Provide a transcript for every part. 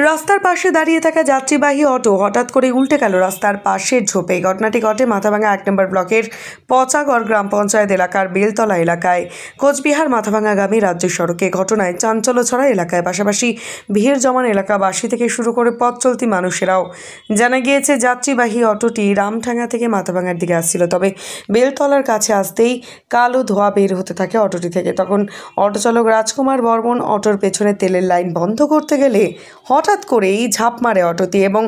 রাস্তার পাশে দাঁড়িয়ে থাকা যাত্রীবাহী অটো হঠাৎ করে উল্টে গেল রাস্তার পাশের ঝোপে। ঘটনাটি ঘটে মাথাভাঙা 1 নম্বর ব্লকের পচাগড় গ্রাম পঞ্চায়েত এলাকার বেলতলা এলাকায় কোচবিহার মাথাভাঙাগামী রাজ্য সড়কে। ঘটনায় চাঞ্চল্য ছড়া এলাকায়, পাশাপাশি ভিড় জমান এলাকাবাসী থেকে শুরু করে পথ চলতি মানুষেরাও। জানা গিয়েছে যাত্রীবাহী অটোটি রামঠাঙ্গা থেকে মাথাভাঙার দিকে আসছিল, তবে বেলতলার কাছে আসতেই কালো ধোঁয়া বের হতে থাকে অটোটি থেকে। তখন অটো চালক রাজকুমার বর্মন অটোর পেছনে তেলের লাইন বন্ধ করতে গেলে হঠাৎ করেই ঝাঁপ মারে অটোটি এবং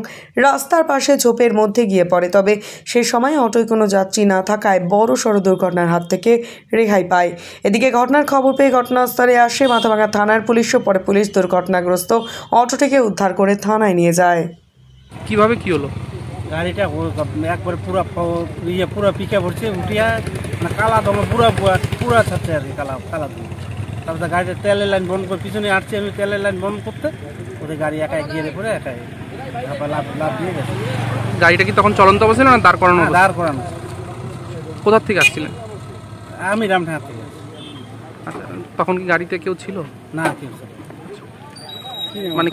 রাস্তার পাশে ঝোপের মধ্যে গিয়ে পড়ে। তবে সে সময় অটোয় কোনো যাত্রী না থাকায় বড় সড় দুর্ঘটনার হাত থেকে রেহাই পায়। এদিকে ঘটনার খবর পেয়ে ঘটনাস্থলে আসে মাথাভাঙা থানার পুলিশও। পরে পুলিশ দুর্ঘটনাগ্রস্ত অটোটিকে উদ্ধার করে থানায় নিয়ে যায়। কিভাবে কি হলো? গাড়িটা একবার পুরা পিকে পড়ছে, উঠিয়া কালা দমে পুরা ছাড়ছে আর কি, কালা দমে। তারপরে গাড়িটা তেলের লাইন বন্ধ করে পিছনে আসছি আমি, তেলের লাইন বন্ধ করতে ওদের গাড়ি একাই গিয়ে পড়ে একাই লাভ দিয়ে গেছে। গাড়িটা কি তখন চলন্ত অবস্থা না দাঁড় করানো? দাঁড় করানো। কোথা থেকে আসছিলেন? আমি রামঠাঙ্গা থেকে। আচ্ছা, তখন কি গাড়িতে কেউ ছিল? না, কেউ ছিল। মানে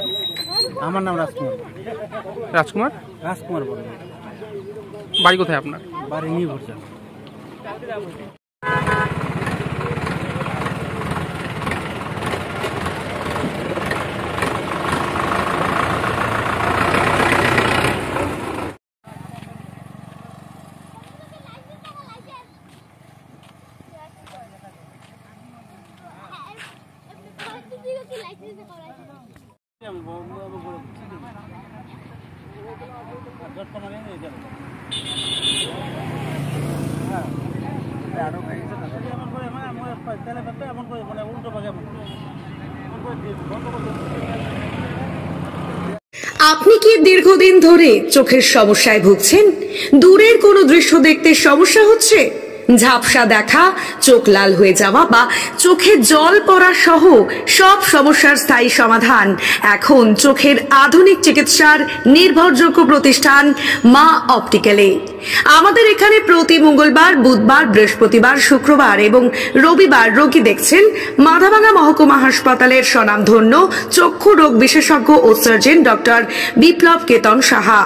আমার নাম রাজকুমার। রাজকুমার? রাজকুমার বলুন। বাড়ি কোথায় আপনার? বাড়ি নিয়ে ভরছে। আপনি কি দীর্ঘদিন ধরে চোখের সমস্যায় ভুগছেন? দূরের কোনো দৃশ্য দেখতে সমস্যা হচ্ছে? ঝাপসা দেখা, চোখ লাল হয়ে যাওয়া বা চোখে জল পড়া সহ সব সমস্যার স্থায়ী সমাধান এখন চোখের আধুনিক চিকিৎসার নির্ভরযোগ্য প্রতিষ্ঠান মা অপটিক্যালে। আমাদের এখানে প্রতি মঙ্গলবার, বুধবার, বৃহস্পতিবার, শুক্রবার এবং রবিবার রোগী দেখছেন মাথাভাঙা মহকুমা হাসপাতালের স্বনামধন্য চক্ষু রোগ বিশেষজ্ঞ ও সার্জন ডক্টর বিপ্লব কেতন সাহা।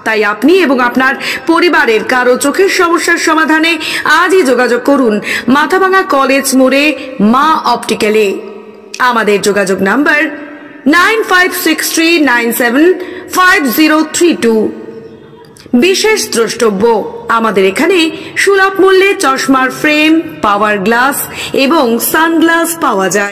তাই আপনি এবং আপনার পরিবারের কারো চোখের সমস্যার সমাধানে আজই যোগাযোগ করুন মাথাভাঙা কলেজ মোড়ে মা অপটিক্যালে। আমাদের যোগাযোগ নাম্বার 9563975032। বিশেষ দ্রষ্টব্য, আমাদের এখানে সুলভ মূল্যে চশমার ফ্রেম, পাওয়ার গ্লাস এবং সানগ্লাস পাওয়া যায়।